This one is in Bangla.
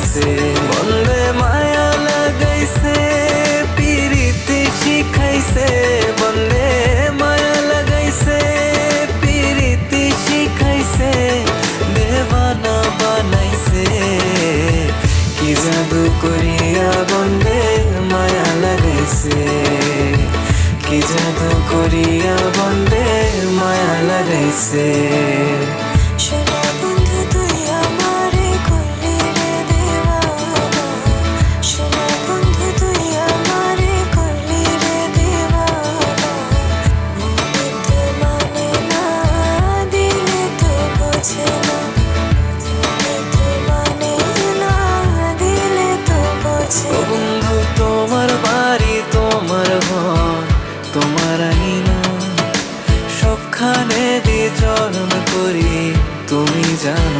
লাগাইছে, বন্ধে মায়া লাগাইছে, পিরিতি শিখাইছে, বন্ধে মায়া লাগাইছে, পিরিতি শিখাইছে, দেওয়ানা বানাইছে, কি জাদু করিয়া বন্ধে মায়া লাগাইছে, কি জাদু করিয়া বন্ধে মায়া লাগাইছে। সোনা বন্ধু তুই আমারে করলি রে দেওয়ানা, সোনা বন্ধু তুই আমারে করলি রে দেওয়ানা, মনে তো মানে না, দিলে তো বোঝে না, মনে তো মানে না, দিলে তো বোঝে ও না। বন্ধু তোমার বাড়ি, তোমার ঘর, তোমার আঙিনা, সবখানে বিচরণ করি, তুমি জানো